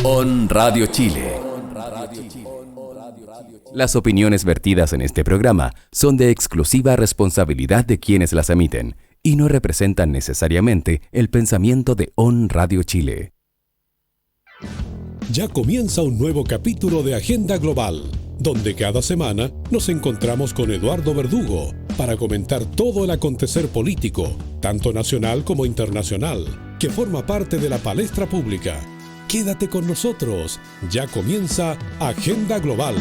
On Radio Chile. Las opiniones vertidas en este programa son de exclusiva responsabilidad de quienes las emiten y no representan necesariamente el pensamiento de On Radio Chile. Ya comienza un nuevo capítulo de Agenda Global, donde cada semana nos encontramos con Eduardo Verdugo para comentar todo el acontecer político, tanto nacional como internacional, que forma parte de la palestra pública. Quédate con nosotros, ya comienza Agenda Global.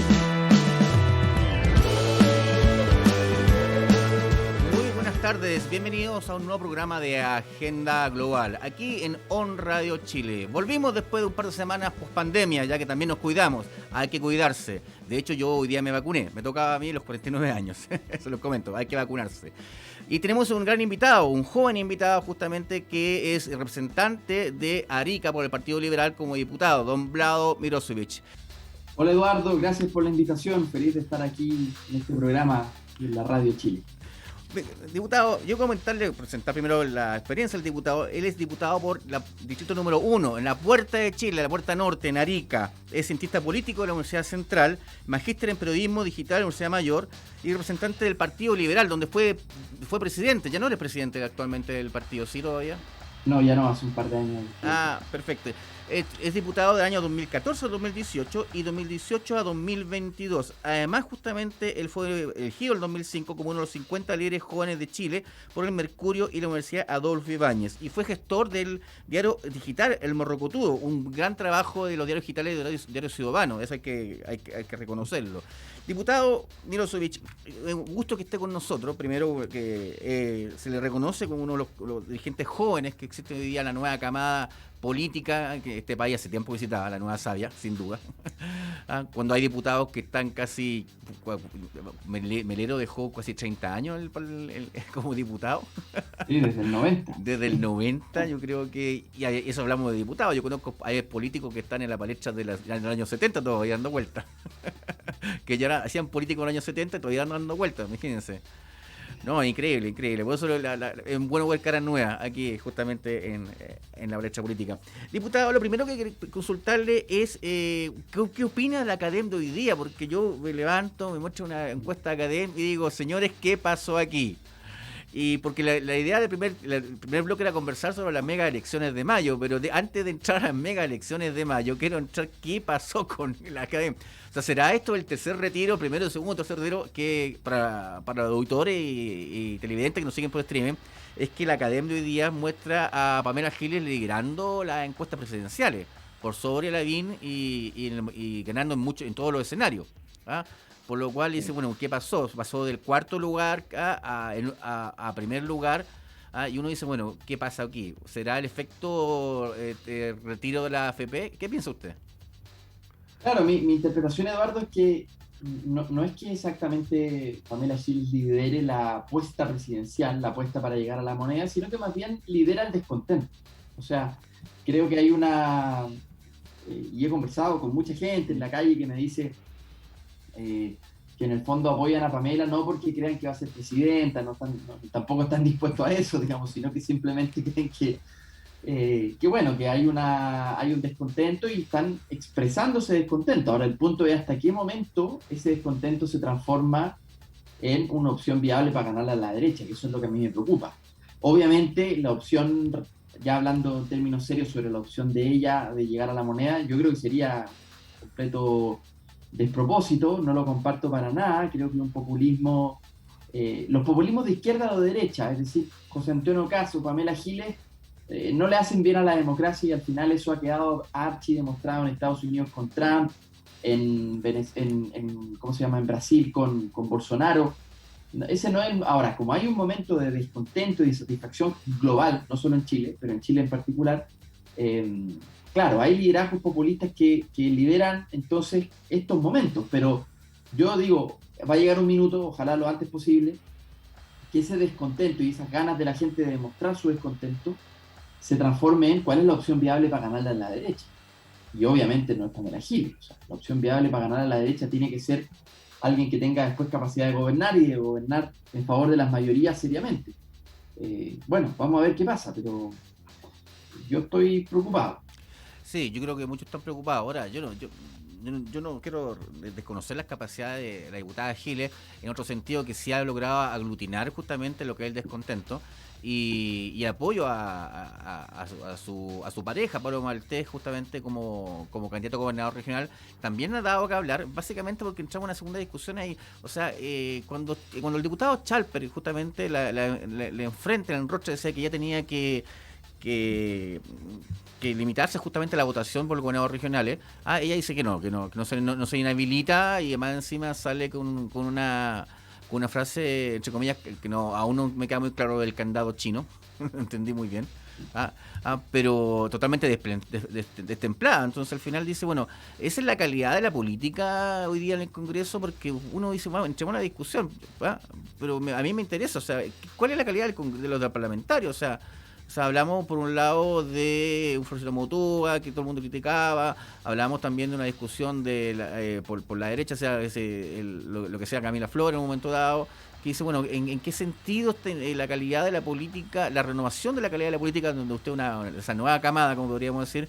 Muy buenas tardes, bienvenidos a un nuevo programa de Agenda Global, aquí en On Radio Chile. Volvimos después de un par de semanas post pandemia, ya que también nos cuidamos, hay que cuidarse. De hecho, yo hoy día me vacuné, me tocaba a mí los 49 años, eso les comento, hay que vacunarse. Y tenemos un gran invitado, un joven invitado justamente que es representante de Arica por el Partido Liberal como diputado, don Vlado Mirosevic. Hola Eduardo, gracias por la invitación, feliz de estar aquí en este programa en la Radio Chile. Diputado, yo presentar primero la experiencia del diputado. Él es diputado por el distrito número 1, en la Puerta de Chile, la Puerta Norte, en Arica. Es cientista político de la Universidad Central, magíster en periodismo digital de la Universidad Mayor y representante del Partido Liberal, donde fue presidente. Ya no eres presidente actualmente del partido, ¿sí todavía? No, ya no, hace un par de años. Ah, perfecto. Es diputado del año 2014 a 2018 y 2018 a 2022. Además, justamente, él fue elegido en el 2005 como uno de los 50 líderes jóvenes de Chile por el Mercurio y la Universidad Adolfo Ibáñez. Y fue gestor del diario digital El Morrocotudo, un gran trabajo de los diarios digitales y de diario Ciudadano. Eso hay que reconocerlo. Diputado Mirosevic, un gusto que esté con nosotros. Primero, que se le reconoce como uno de los dirigentes jóvenes que existe hoy día en la nueva camada política, que este país hace tiempo visitaba, la nueva savia, sin duda. Cuando hay diputados que están casi... Melero dejó casi 30 años como diputado. Sí, desde el 90. Desde el 90, yo creo que... Y eso hablamos de diputados. Yo conozco hay políticos que están en la palestra del año 70 todavía dando vueltas. Que ya hacían políticos en el año 70 y todavía dando vueltas, imagínense. No, increíble. Por eso es bueno ver caras nuevas aquí, justamente en la brecha política. Diputado, lo primero que quiero consultarle es ¿qué opina de la academia de hoy día? Porque yo me levanto, me muestro una encuesta de academia y digo, señores, ¿qué pasó aquí? Y porque la idea del primer bloque era conversar sobre las mega elecciones de mayo, pero antes de entrar a las mega elecciones de mayo, quiero entrar qué pasó con la academia. O sea, ¿será esto el tercer retiro, primero, segundo, tercer retiro, que para los auditores y televidentes que nos siguen por streaming, es que la academia de hoy día muestra a Pamela Giles liderando las encuestas presidenciales, por sobre Lavín y ganando en todos los escenarios, ¿ah? Por lo cual dice, bueno, ¿qué pasó? Pasó del cuarto lugar a primer lugar, y uno dice, bueno, ¿qué pasa aquí? ¿Será el efecto retiro de la AFP? ¿Qué piensa usted? Claro, mi interpretación, Eduardo, es que no es que exactamente Pamela Giles lidere la apuesta presidencial, la apuesta para llegar a la moneda, sino que más bien lidera el descontento. O sea, creo que hay y he conversado con mucha gente en la calle que me dice que en el fondo apoyan a Pamela no porque crean que va a ser presidenta, tampoco están dispuestos a eso, digamos, sino que simplemente creen que bueno, que hay un descontento y están expresando ese descontento. Ahora, el punto es hasta qué momento ese descontento se transforma en una opción viable para ganarle a la derecha, que eso es lo que a mí me preocupa. Obviamente, la opción, ya hablando en términos serios sobre la opción de ella de llegar a la moneda, yo creo que sería completo despropósito, no lo comparto para nada, creo que un populismo, los populismos de izquierda o de derecha, es decir, José Antonio Caz o Pamela Giles, no le hacen bien a la democracia y al final eso ha quedado archi demostrado en Estados Unidos con Trump, en Brasil con Bolsonaro. Ese no es. Ahora, como hay un momento de descontento y de satisfacción global, no solo en Chile, pero en Chile en particular, claro, hay liderazgos populistas que lideran entonces estos momentos, pero yo digo, va a llegar un minuto, ojalá lo antes posible, que ese descontento y esas ganas de la gente de demostrar su descontento se transforme en cuál es la opción viable para ganarle a la derecha. Y obviamente no es Pamela Giles. O sea, la opción viable para ganar a la derecha tiene que ser alguien que tenga después capacidad de gobernar y de gobernar en favor de las mayorías seriamente. Bueno, vamos a ver qué pasa, pero yo estoy preocupado. Sí, yo creo que muchos están preocupados. Ahora, yo no quiero desconocer las capacidades de la diputada Giles, en otro sentido que sí ha logrado aglutinar justamente lo que es el descontento y apoyo a su pareja, Pablo Maltés, justamente como candidato a gobernador regional, también ha dado que hablar, básicamente porque entramos en una segunda discusión ahí. O sea, cuando el diputado Chalper justamente le enfrenta en el rostro, decía que ya tenía que, que limitarse justamente a la votación por los gobernadores regionales. Ella dice que no se inhabilita, y además encima sale con una frase, entre comillas, que no, aún no me queda muy claro del candado chino, entendí muy bien. Pero totalmente destemplada. Entonces al final dice, bueno, esa es la calidad de la política hoy día en el Congreso, porque uno dice, bueno, entremos a una discusión, pero a mí me interesa, o sea, ¿cuál es la calidad de los parlamentarios? O sea, hablamos por un lado de un Francisco Motúa, que todo el mundo criticaba, hablamos también de una discusión por la derecha, o sea, lo que sea Camila Flores en un momento dado, que dice, bueno, ¿en qué sentido la calidad de la política, la renovación de la calidad de la política, donde usted esa nueva camada, como podríamos decir,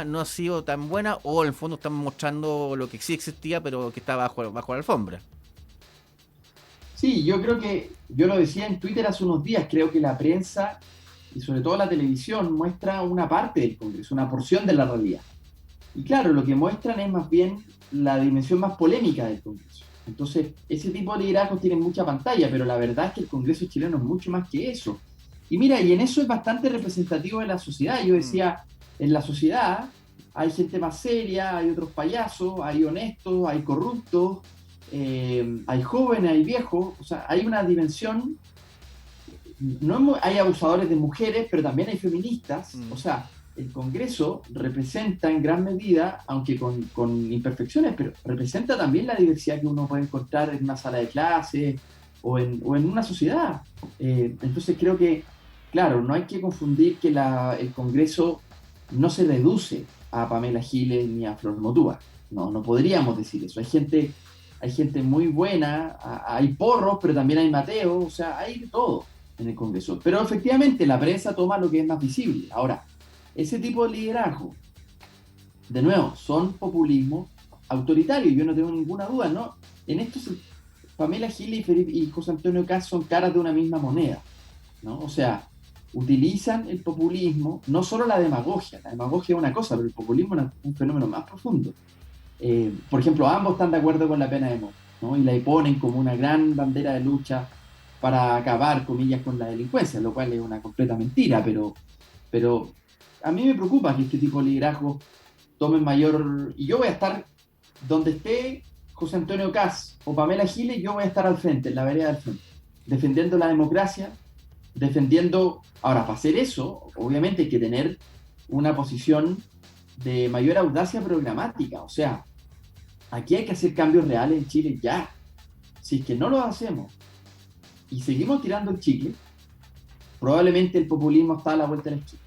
no ha sido tan buena, o en el fondo están mostrando lo que sí existía, pero que está bajo la alfombra? Sí, yo creo que, yo lo decía en Twitter hace unos días, creo que la prensa y sobre todo la televisión muestra una parte del Congreso, una porción de la realidad. Y claro, lo que muestran es más bien la dimensión más polémica del Congreso. Entonces, ese tipo de liderazgos tienen mucha pantalla, pero la verdad es que el Congreso chileno es mucho más que eso. Y mira, y en eso es bastante representativo de la sociedad. Yo decía, en la sociedad hay gente más seria, hay otros payasos, hay honestos, hay corruptos, hay jóvenes, hay viejos. O sea, hay una dimensión. Hay abusadores de mujeres, pero también hay feministas. O sea, el Congreso representa en gran medida, aunque con imperfecciones, pero representa también la diversidad que uno puede encontrar en una sala de clase o en una sociedad. Entonces creo que, claro, no hay que confundir que el Congreso no se reduce a Pamela Giles ni a Flor Motúa. No podríamos decir eso. Hay gente muy buena, hay porros, pero también hay Mateo, o sea, hay de todo en el Congreso. Pero efectivamente la prensa toma lo que es más visible. Ahora, ese tipo de liderazgo, de nuevo, son populismo autoritario, yo no tengo ninguna duda, ¿no? En esto Pamela Giles y José Antonio Kast son caras de una misma moneda, ¿no? O sea, utilizan el populismo, no solo la demagogia es una cosa, pero el populismo es un fenómeno más profundo. Por ejemplo, ambos están de acuerdo con la pena de muerte, ¿no? Y la ponen como una gran bandera de lucha para acabar, comillas, con la delincuencia, lo cual es una completa mentira, pero a mí me preocupa que este tipo de liderazgo tome mayor... Y yo voy a estar donde esté José Antonio Kast o Pamela Giles, yo voy a estar al frente, en la vereda del frente, defendiendo la democracia, defendiendo... Ahora, para hacer eso, obviamente hay que tener una posición de mayor audacia programática, o sea, aquí hay que hacer cambios reales en Chile ya. Si es que no lo hacemos y seguimos tirando el chicle, probablemente el populismo está a la vuelta de la esquina.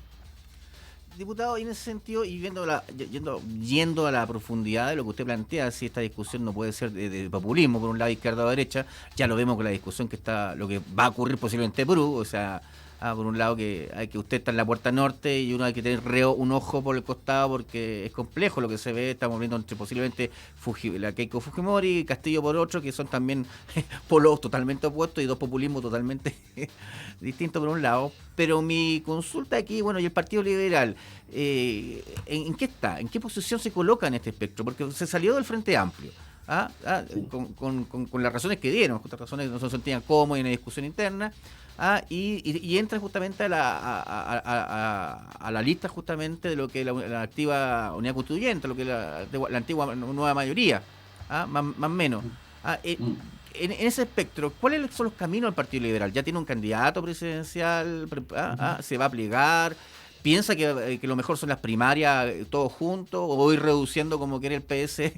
Diputado, y en ese sentido, y yendo a la profundidad de lo que usted plantea, si esta discusión no puede ser de populismo, por un lado izquierda o derecha, ya lo vemos con la discusión lo que va a ocurrir posiblemente en Perú, o sea, por un lado que usted está en la puerta norte y uno hay que tener un ojo por el costado porque es complejo lo que se ve. Estamos viendo entre posiblemente la Keiko Fujimori y Castillo por otro, que son también polos totalmente opuestos y dos populismos totalmente distintos por un lado. Pero mi consulta aquí, bueno, y el Partido Liberal, ¿en qué está? ¿En qué posición se coloca en este espectro? Porque se salió del Frente Amplio. Sí. Con las razones que dieron, con las razones que no se sentían cómodos en la discusión interna, y entra justamente a la lista justamente de lo que es la activa unidad constituyente, lo que es la antigua nueva mayoría, más o menos. En ese espectro, ¿cuáles son los caminos del Partido Liberal? ¿Ya tiene un candidato presidencial? ¿Se va a plegar? ¿Piensa que lo mejor son las primarias todos juntos? ¿O voy reduciendo como quiere el PS e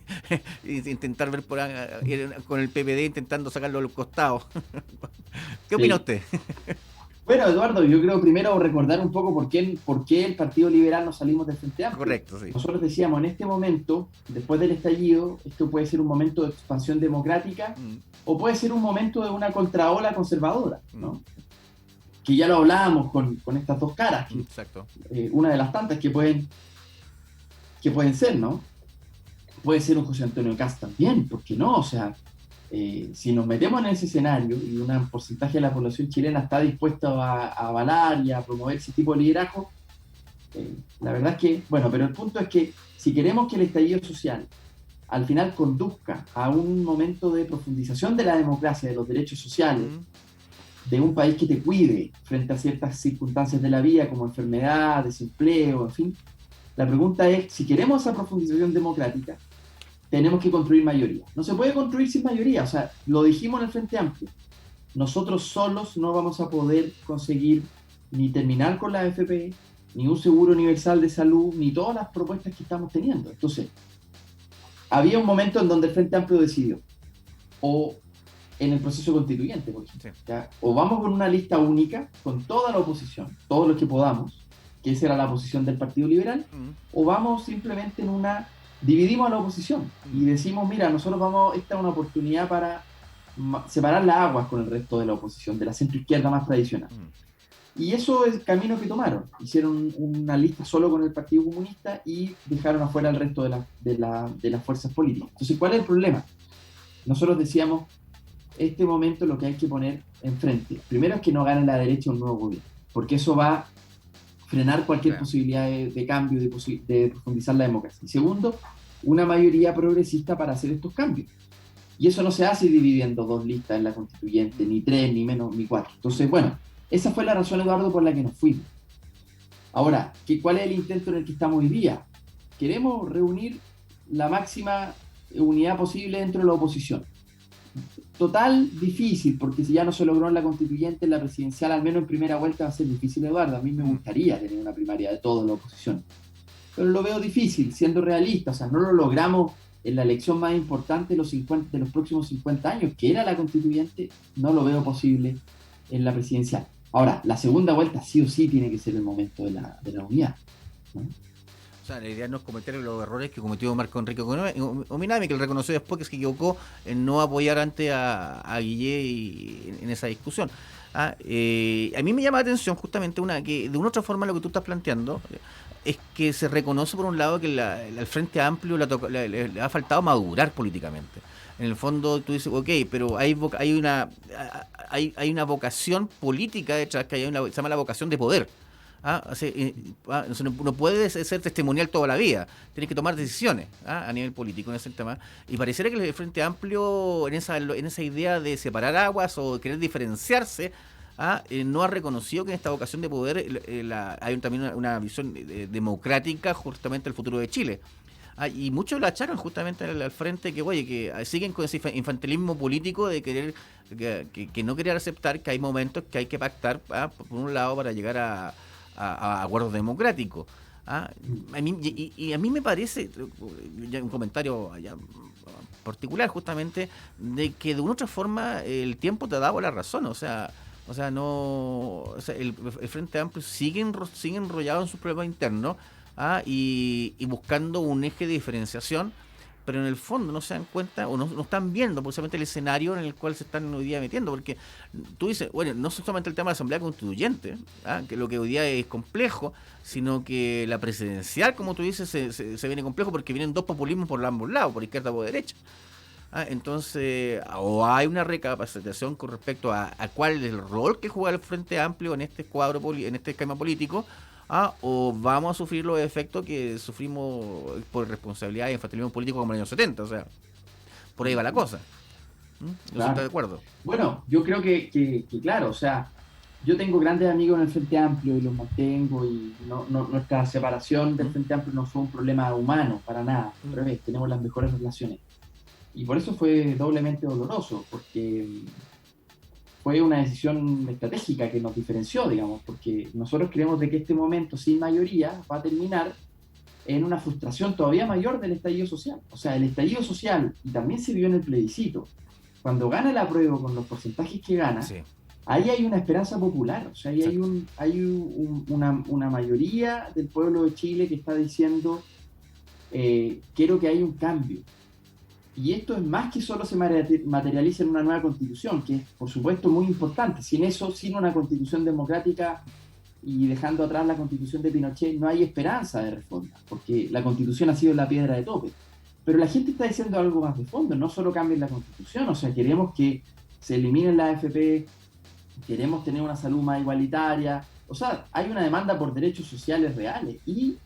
intentar ver con el PPD intentando sacarlo a los costados? ¿Qué opina usted? Bueno, Eduardo, yo creo primero recordar un poco por qué el Partido Liberal nos salimos del Frente Amplio. Correcto, sí. Nosotros decíamos, en este momento, después del estallido, esto puede ser un momento de expansión democrática o puede ser un momento de una contraola conservadora, ¿no? Que ya lo hablábamos con estas dos caras. Exacto. Una de las tantas que pueden que pueden ser, ¿no? Puede ser un José Antonio Kast también, ¿por qué no? O sea, si nos metemos en ese escenario y un porcentaje de la población chilena está dispuesto a avalar y a promover ese tipo de liderazgo, la verdad es que, bueno, pero el punto es que si queremos que el estallido social al final conduzca a un momento de profundización de la democracia, de los derechos sociales, de un país que te cuide frente a ciertas circunstancias de la vida, como enfermedad, desempleo, en fin, la pregunta es, si queremos esa profundización democrática, tenemos que construir mayoría. No se puede construir sin mayoría, o sea, lo dijimos en el Frente Amplio. Nosotros solos no vamos a poder conseguir ni terminar con la AFP, ni un seguro universal de salud, ni todas las propuestas que estamos teniendo. Entonces, había un momento en donde el Frente Amplio decidió, o en el proceso constituyente, por ejemplo, ¿ya? O vamos con una lista única, con toda la oposición, todos los que podamos, que esa era la posición del Partido Liberal, o vamos simplemente dividimos a la oposición y decimos, mira, nosotros esta es una oportunidad para separar las aguas con el resto de la oposición, de la centroizquierda más tradicional. Y eso es el camino que tomaron. Hicieron una lista solo con el Partido Comunista y dejaron afuera el resto de las fuerzas políticas. Entonces, ¿cuál es el problema? Nosotros decíamos, este momento lo que hay que poner enfrente, primero es que no gane la derecha un nuevo gobierno, porque eso va a frenar cualquier posibilidad de cambio, de profundizar la democracia. Y segundo, una mayoría progresista para hacer estos cambios. Y eso no se hace dividiendo dos listas en la constituyente, ni tres, ni menos, ni cuatro. Entonces, bueno, esa fue la razón, Eduardo, por la que nos fuimos. Ahora, ¿cuál es el intento en el que estamos hoy día? Queremos reunir la máxima unidad posible dentro de la oposición. Total difícil, porque si ya no se logró en la constituyente, en la presidencial, al menos en primera vuelta va a ser difícil, Eduardo. A mí me gustaría tener una primaria de toda la oposición. Pero lo veo difícil, siendo realista. O sea, no lo logramos en la elección más importante de los próximos 50 años, que era la constituyente, no lo veo posible en la presidencial. Ahora, la segunda vuelta sí o sí tiene que ser el momento de la unidad, ¿no? O sea, la idea no es cometer los errores que cometió Marco Enrique Ominami, que él reconoció después que se equivocó en no apoyar antes a Guillé en esa discusión. A mí me llama la atención justamente que de una u otra forma lo que tú estás planteando es que se reconoce por un lado que al Frente Amplio le ha faltado madurar políticamente. En el fondo tú dices, ok, pero hay una vocación política detrás, que se llama la vocación de poder. No puede ser testimonial toda la vida, tienes que tomar decisiones a nivel político en ese tema, y pareciera que el Frente Amplio en esa idea de separar aguas o querer diferenciarse no ha reconocido que en esta vocación de poder hay también una visión democrática justamente del futuro de Chile. Y muchos la achacan justamente al frente que siguen con ese infantilismo político de querer que no querer aceptar que hay momentos que hay que pactar por un lado para llegar a acuerdos democráticos. A mí me parece, ya un comentario particular justamente, de que de una u otra forma el tiempo te ha dado la razón. El Frente Amplio sigue enrollado en sus problemas internos y buscando un eje de diferenciación, pero en el fondo no se dan cuenta o no están viendo precisamente el escenario en el cual se están hoy día metiendo, porque tú dices, bueno, no solamente el tema de la Asamblea Constituyente, que lo que hoy día es complejo, sino que la presidencial, como tú dices, se viene complejo porque vienen dos populismos por ambos lados, por izquierda o por derecha. Entonces, o hay una recapacitación con respecto a cuál es el rol que juega el Frente Amplio en este cuadro, en este esquema político, o vamos a sufrir los efectos que sufrimos por responsabilidad y infantilismo político como en los años 70. O sea, por ahí va la cosa. ¿No estás de acuerdo? Bueno, yo creo que claro, o sea, yo tengo grandes amigos en el Frente Amplio y los mantengo, y nuestra separación del Frente Amplio no fue un problema humano, para nada. Al revés, tenemos las mejores relaciones. Y por eso fue doblemente doloroso, porque fue una decisión estratégica que nos diferenció, digamos, porque nosotros creemos de que este momento sin mayoría va a terminar en una frustración todavía mayor del estallido social. O sea, el estallido social, y también se vio en el plebiscito, cuando gana el apruebo con los porcentajes que gana, sí, ahí hay una esperanza popular. O sea, ahí hay una mayoría del pueblo de Chile que está diciendo, quiero que haya un cambio. Y esto es más que solo se materializa en una nueva constitución, que es, por supuesto, muy importante. Sin eso, sin una constitución democrática, y dejando atrás la Constitución de Pinochet, no hay esperanza de reforma, porque la Constitución ha sido la piedra de tope. Pero la gente está diciendo algo más de fondo, no solo cambien la Constitución, o sea, queremos que se eliminen la AFP, queremos tener una salud más igualitaria, o sea, hay una demanda por derechos sociales reales y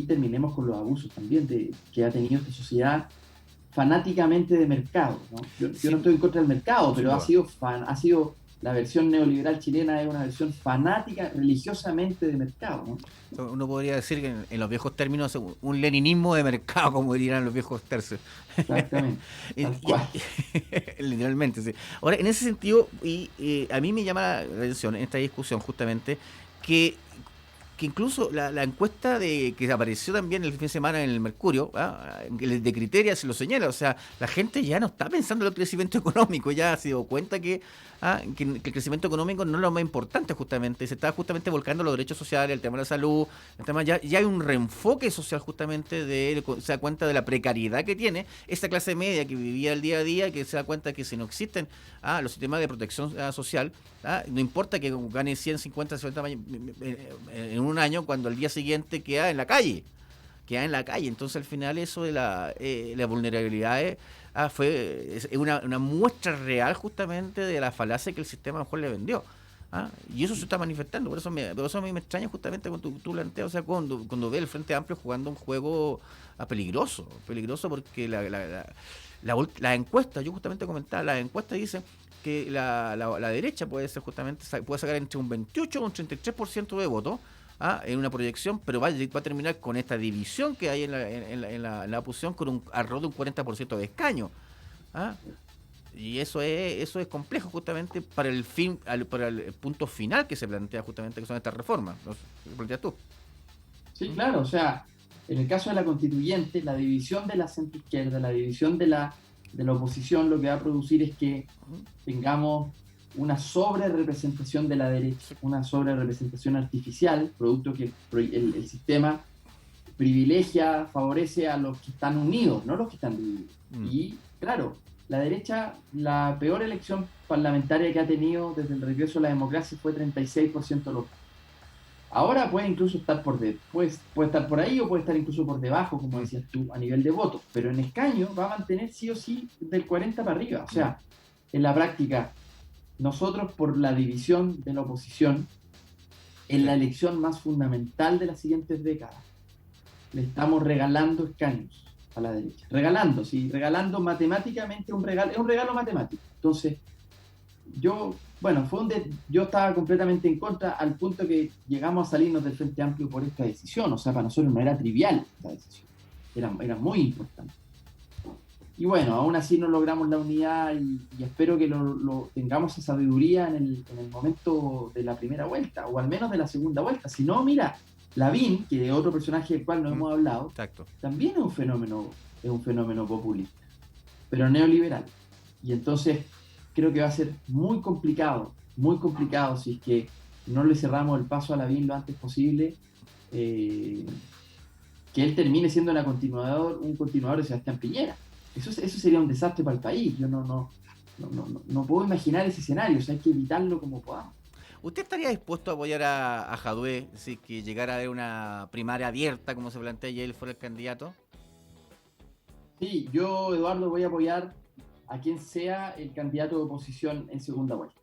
terminemos con los abusos también que ha tenido esta sociedad fanáticamente de mercado, ¿no? Yo no estoy en contra del mercado, pero ha sido la versión neoliberal chilena es una versión fanática, religiosamente de mercado, ¿no? Uno podría decir que en los viejos términos un leninismo de mercado, como dirían los viejos tercios. Exactamente. Tal cual. Literalmente, sí. Ahora, en ese sentido, a mí me llama la atención en esta discusión justamente que incluso la encuesta que apareció también el fin de semana en el Mercurio, de Criteria se lo señala, o sea, la gente ya no está pensando en el crecimiento económico, ya se dio cuenta que el crecimiento económico no es lo más importante justamente, se está justamente volcando los derechos sociales, el tema de la salud, el tema ya hay un reenfoque social justamente, se da cuenta de la precariedad que tiene esta clase media que vivía el día a día, que se da cuenta que si no existen los sistemas de protección social, no importa que gane 150, 60 en un año, cuando al día siguiente queda en la calle. Entonces al final eso de la vulnerabilidad fue una muestra real justamente de la falacia que el sistema a lo mejor le vendió. Y eso se está manifestando, por eso a mí me extraña justamente cuando tú planteas, o sea, cuando ve el Frente Amplio jugando un juego peligroso porque la encuesta, yo justamente comentaba, las encuestas dicen que la derecha puede sacar entre un 28 o un 33% de votos en una proyección, pero va a terminar con esta división que hay en la oposición, con un alrededor de un 40% de escaño. Y eso es complejo justamente para el punto final que se plantea justamente, que son estas reformas. ¿Qué planteas tú? Sí, claro, o sea, en el caso de la constituyente, la división de la centroizquierda, la división de la oposición, lo que va a producir es que tengamos una sobre-representación de la derecha, una sobre-representación artificial, producto que el sistema privilegia, favorece a los que están unidos, no los que están divididos. Y, claro, la derecha, la peor elección parlamentaria que ha tenido desde el regreso a la democracia fue 36% local. Ahora puede incluso estar puede estar por ahí o puede estar incluso por debajo, como decías tú, a nivel de votos, pero en escaño va a mantener sí o sí del 40 para arriba. O sea, en la práctica, nosotros por la división de la oposición, en la elección más fundamental de las siguientes décadas, le estamos regalando escaños a la derecha. Regalando matemáticamente es un regalo matemático. Entonces, yo estaba completamente en contra al punto que llegamos a salirnos del Frente Amplio por esta decisión. O sea, para nosotros no era trivial esta decisión. Era muy importante. Y bueno, aún así no logramos la unidad y espero que tengamos esa sabiduría en el momento de la primera vuelta, o al menos de la segunda vuelta. Si no, mira, Lavín, que es otro personaje del cual no hemos hablado, Exacto, también es un fenómeno populista, pero neoliberal. Y entonces creo que va a ser muy complicado si es que no le cerramos el paso a Lavín lo antes posible, que él termine siendo un continuador de Sebastián Piñera. Eso sería un desastre para el país. Yo no puedo imaginar ese escenario, o sea, hay que evitarlo como podamos. ¿Usted estaría dispuesto a apoyar a Jadwe si que llegara a haber una primaria abierta, como se plantea, y él fuera el candidato? Sí, yo, Eduardo, voy a apoyar a quien sea el candidato de oposición en segunda vuelta.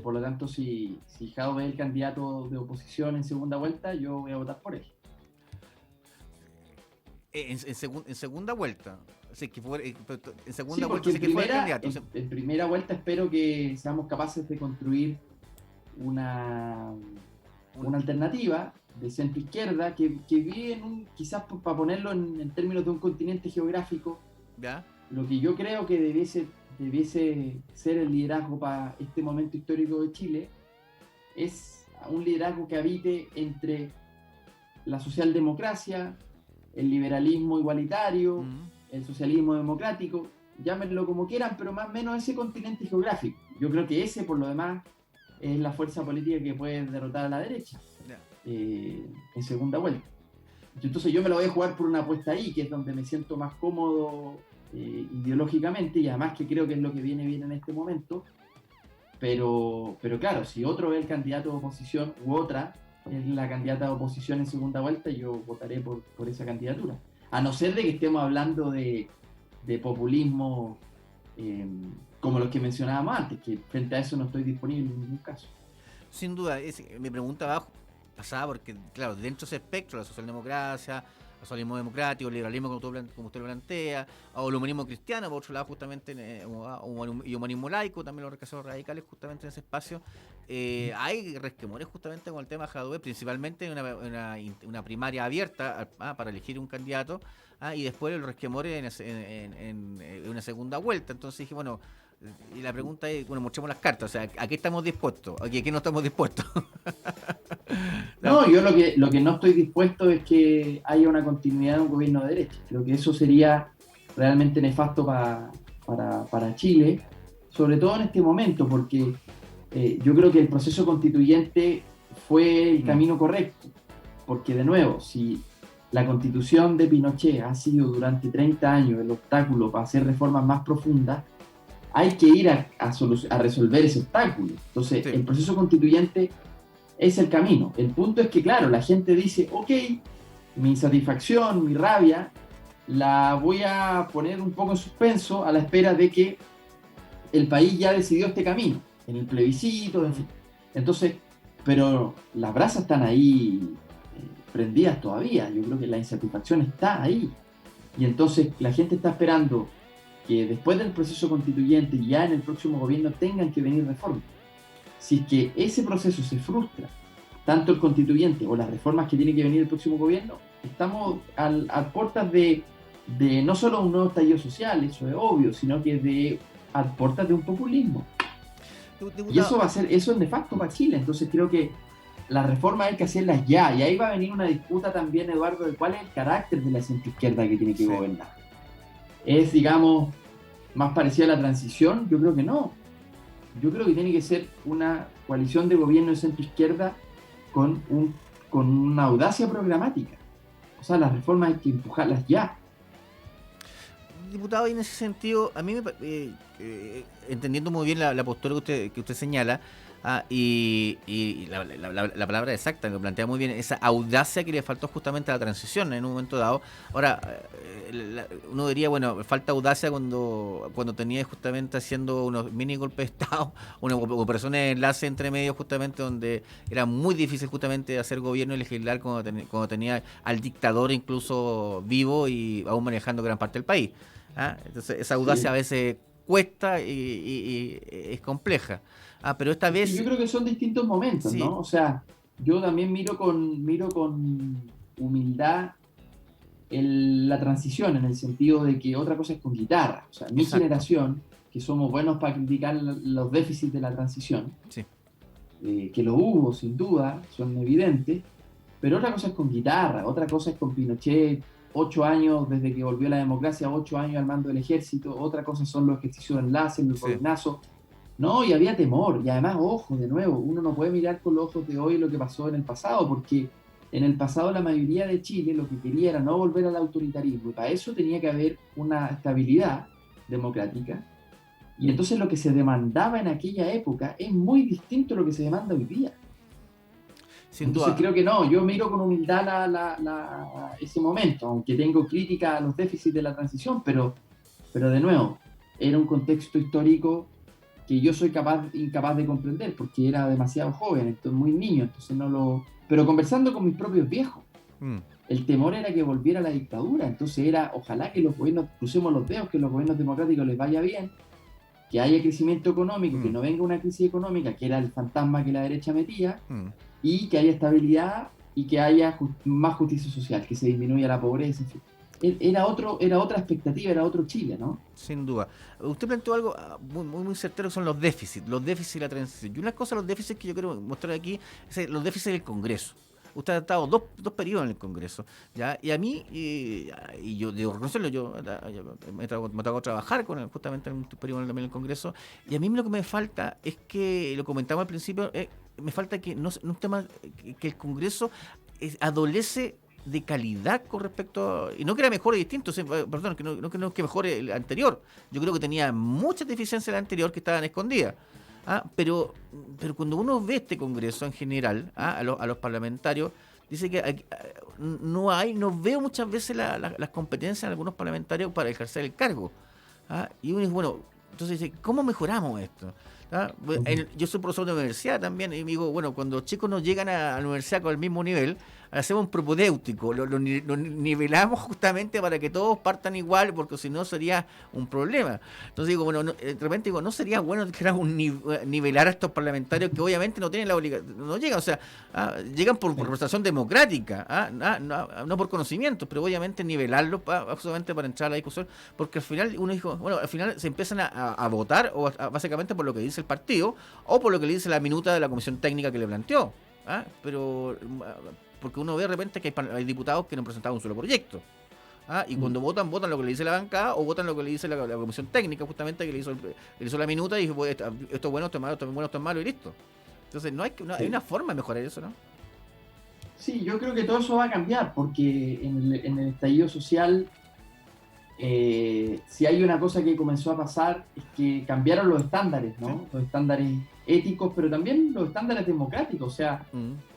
Por lo tanto, si Jadwe es el candidato de oposición en segunda vuelta, yo voy a votar por él. En segunda vuelta. Sí, en segunda sí, vuelta sí que fuera el candidato. En primera vuelta espero que seamos capaces de construir una alternativa de centro izquierda que vive quizás para ponerlo en términos de un continente geográfico, ¿ya? Lo que yo creo que debiese ser el liderazgo para este momento histórico de Chile es un liderazgo que habite entre la socialdemocracia, el liberalismo igualitario, el socialismo democrático, llámenlo como quieran, pero más o menos ese continente geográfico. Yo creo que ese, por lo demás, es la fuerza política que puede derrotar a la derecha en segunda vuelta. Entonces yo me lo voy a jugar por una apuesta ahí, que es donde me siento más cómodo ideológicamente, y además que creo que es lo que viene bien en este momento. pero claro, si otro es el candidato de oposición u otra es la candidata de oposición en segunda vuelta, yo votaré por esa candidatura. A no ser de que estemos hablando de populismo como los que mencionábamos antes, que frente a eso no estoy disponible en ningún caso. Sin duda, mi pregunta va pasada porque, claro, dentro de ese espectro, la socialdemocracia, el socialismo democrático, el liberalismo como usted lo plantea, o el humanismo cristiano, por otro lado, justamente, y humanismo laico, también los rechazos radicales, justamente en ese espacio, hay resquemores justamente con el tema Jadwe, principalmente en una primaria abierta para elegir un candidato, y después el resquemor en una segunda vuelta. Entonces dije, bueno, y la pregunta es, bueno, mostremos las cartas, o sea, ¿a qué estamos dispuestos? ¿A qué no estamos dispuestos? No, yo lo que no estoy dispuesto es que haya una continuidad de un gobierno de derecha. Creo que eso sería realmente nefasto para Chile, sobre todo en este momento, porque yo creo que el proceso constituyente fue el camino correcto, porque de nuevo, si la constitución de Pinochet ha sido durante 30 años el obstáculo para hacer reformas más profundas, hay que ir a resolver ese obstáculo. Entonces, el proceso constituyente es el camino. El punto es que, claro, la gente dice, ok, mi insatisfacción, mi rabia, la voy a poner un poco en suspenso a la espera de que el país ya decidió este camino, en el plebiscito, en fin. Entonces, pero las brasas están ahí prendidas todavía. Yo creo que la insatisfacción está ahí. Y entonces la gente está esperando que después del proceso constituyente, ya en el próximo gobierno, tengan que venir reformas. Si es que ese proceso se frustra, tanto el constituyente o las reformas que tiene que venir el próximo gobierno, estamos a puertas de no solo un nuevo estallido social, eso es obvio, sino que a puertas de un populismo. Y eso es nefasto para Chile. Entonces creo que las reformas hay que hacerlas ya, y ahí va a venir una disputa también, Eduardo, de cuál es el carácter de la centroizquierda que tiene que gobernar. ¿Es, digamos, más parecida a la transición? Yo creo que no. Yo creo que tiene que ser una coalición de gobierno de centro-izquierda con una audacia programática. O sea, las reformas hay que empujarlas ya. Diputado, y en ese sentido, a mí entendiendo muy bien la postura que usted señala, y la palabra exacta, lo plantea muy bien, esa audacia que le faltó justamente a la transición en un momento dado. Ahora, uno diría, bueno, falta audacia cuando tenía justamente haciendo unos mini golpes de Estado, una operación de enlace entre medios, justamente donde era muy difícil justamente hacer gobierno y legislar cuando tenía al dictador incluso vivo y aún manejando gran parte del país. Entonces esa audacia a veces cuesta y es compleja. Pero esta vez... Yo creo que son distintos momentos, sí, ¿no? O sea, yo también miro con humildad la transición, en el sentido de que otra cosa es con guitarra. O sea, mi generación, que somos buenos para criticar los déficits de la transición, sí, que lo hubo, sin duda, son evidentes, pero otra cosa es con guitarra, otra cosa es con Pinochet, 8 años desde que volvió la democracia, 8 años al mando del ejército, otra cosa son los ejercicios de enlace, los gobernazos. No, y había temor, y además, ojo, de nuevo, uno no puede mirar con los ojos de hoy lo que pasó en el pasado, porque en el pasado la mayoría de Chile lo que quería era no volver al autoritarismo, y para eso tenía que haber una estabilidad democrática, y entonces lo que se demandaba en aquella época es muy distinto a lo que se demanda hoy día. Entonces creo que no, yo miro con humildad ese momento, aunque tengo crítica a los déficits de la transición, pero de nuevo, era un contexto histórico que yo soy incapaz de comprender, porque era demasiado joven, entonces muy niño, entonces no lo... Pero conversando con mis propios viejos, el temor era que volviera la dictadura, entonces era, ojalá que los gobiernos, crucemos los dedos, que los gobiernos democráticos les vaya bien, que haya crecimiento económico, que no venga una crisis económica, que era el fantasma que la derecha metía, y que haya estabilidad y que haya más justicia social, que se disminuya la pobreza, en fin. Era otra expectativa, era otro Chile, ¿no? Sin duda. Usted planteó algo muy certero, que son los déficits de la transición. Y una cosa, los déficits que yo quiero mostrar aquí, es los déficits del Congreso. Usted ha estado dos periodos en el Congreso, ¿ya? Y a mí, y yo debo reconocerlo, yo me ha tocado trabajar justamente en un periodo también en el Congreso, y a mí lo que me falta es que, lo comentamos al principio, me falta que un tema que el Congreso adolece de calidad con respecto y no que era mejor y distinto, perdón, que no que mejore el anterior. Yo creo que tenía muchas deficiencias el anterior que estaban escondidas. Pero cuando uno ve este Congreso en general, a los parlamentarios, dice que no veo muchas veces las competencias de algunos parlamentarios para ejercer el cargo. Y uno dice, bueno, entonces dice, ¿cómo mejoramos esto? Yo soy profesor de universidad también, y me digo, bueno, cuando los chicos no llegan a la universidad con el mismo nivel, hacemos un propedéutico, lo nivelamos justamente para que todos partan igual, porque si no sería un problema. Entonces digo, bueno, de repente digo, ¿no sería bueno que nivelar a estos parlamentarios que obviamente no tienen la obligación, no llegan, o sea, llegan por representación democrática, no por conocimientos, pero obviamente nivelarlos absolutamente para entrar a la discusión, porque al final uno dijo, bueno, al final se empiezan a votar, básicamente por lo que dice el partido, o por lo que le dice la minuta de la comisión técnica que le planteó. Pero porque uno ve de repente que hay diputados que no han presentado un solo proyecto. Y cuando votan lo que le dice la bancada o votan lo que le dice la comisión técnica, justamente que le hizo la minuta y dijo, pues, esto es bueno, esto es malo, esto es bueno, esto es malo y listo. Entonces hay una forma de mejorar eso, ¿no? Sí, yo creo que todo eso va a cambiar, porque en el estallido social, si hay una cosa que comenzó a pasar es que cambiaron los estándares, ¿no? Sí. Los estándares éticos, pero también los estándares democráticos, o sea,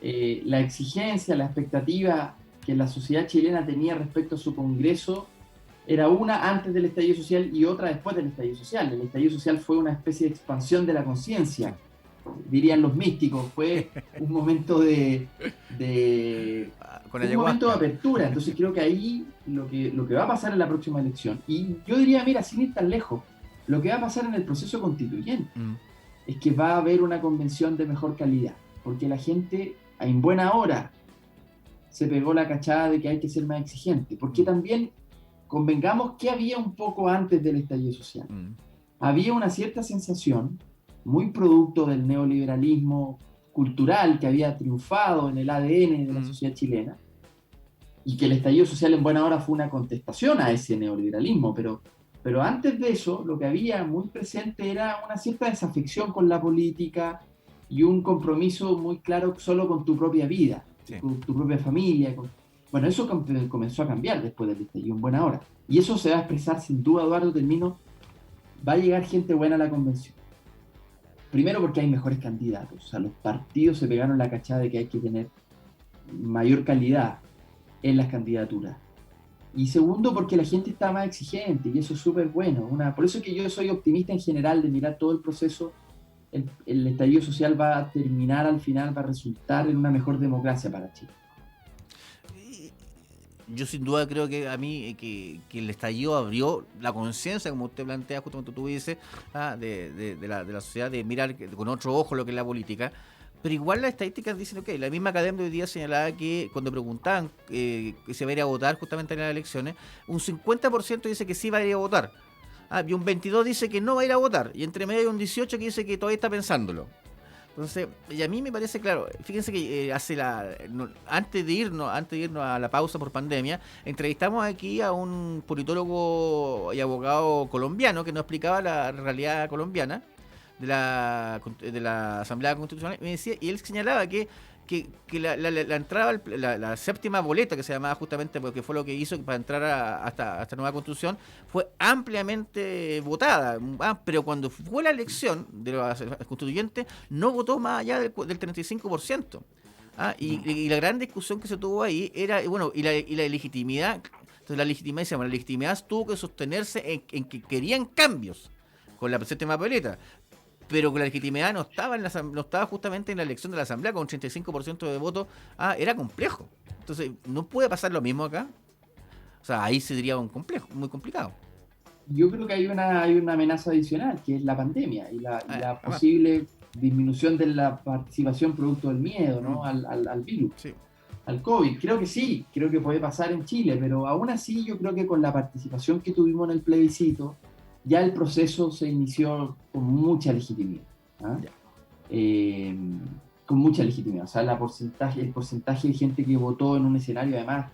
la exigencia, la expectativa que la sociedad chilena tenía respecto a su Congreso era una antes del estallido social y otra después del estallido social. El estallido social fue una especie de expansión de la conciencia, dirían los místicos, fue un momento de apertura. Entonces creo que ahí lo que va a pasar en la próxima elección, y yo diría, mira, sin ir tan lejos, lo que va a pasar en el proceso constituyente es que va a haber una convención de mejor calidad, porque la gente en buena hora se pegó la cachada de que hay que ser más exigente, porque también convengamos que había un poco antes del estallido social. Había una cierta sensación, muy producto del neoliberalismo cultural que había triunfado en el ADN de la sociedad chilena, y que el estallido social en buena hora fue una contestación a ese neoliberalismo, pero antes de eso lo que había muy presente era una cierta desafección con la política y un compromiso muy claro solo con tu propia vida, sí, tu propia familia. Bueno, eso comenzó a cambiar después del estallido en buena hora, y eso se va a expresar sin duda, Eduardo, va a llegar gente buena a la convención. Primero porque hay mejores candidatos, o sea, los partidos se pegaron la cachada de que hay que tener mayor calidad en las candidaturas. Y segundo porque la gente está más exigente, y eso es súper bueno. Por eso es que yo soy optimista en general de mirar todo el proceso. El estallido social va a terminar al final, va a resultar en una mejor democracia para Chile. Yo sin duda creo que a mí que el estallido abrió la conciencia, como usted plantea, justamente tú dices, de la sociedad, de mirar con otro ojo lo que es la política. Pero igual las estadísticas dicen, ok, la misma academia hoy día señalaba que cuando preguntaban que se va a ir a votar justamente en las elecciones, un 50% dice que sí va a ir a votar, y un 22% dice que no va a ir a votar, y entre medio hay un 18% que dice que todavía está pensándolo. Entonces, y a mí me parece claro, fíjense que antes de irnos a la pausa por pandemia, entrevistamos aquí a un politólogo y abogado colombiano que nos explicaba la realidad colombiana de la Asamblea Constitucional, y él señalaba que la entrada, la séptima boleta, que se llamaba justamente porque fue lo que hizo para entrar a esta nueva constitución, fue ampliamente votada, pero cuando fue la elección de los constituyentes no votó más allá del 35%. Y la gran discusión que se tuvo ahí era, bueno, y la legitimidad. Entonces la legitimidad tuvo que sostenerse en que querían cambios con la séptima boleta, pero con la legitimidad no estaba justamente en la elección de la Asamblea con un 35% de votos. Era complejo. Entonces, ¿no puede pasar lo mismo acá? O sea, ahí sería muy complicado. Yo creo que hay una amenaza adicional, que es la pandemia y la posible disminución de la participación producto del miedo, ¿no? al virus, sí, al COVID. Creo que sí, creo que puede pasar en Chile, pero aún así yo creo que con la participación que tuvimos en el plebiscito, ya el proceso se inició con mucha legitimidad. Con mucha legitimidad. O sea, el porcentaje de gente que votó en un escenario además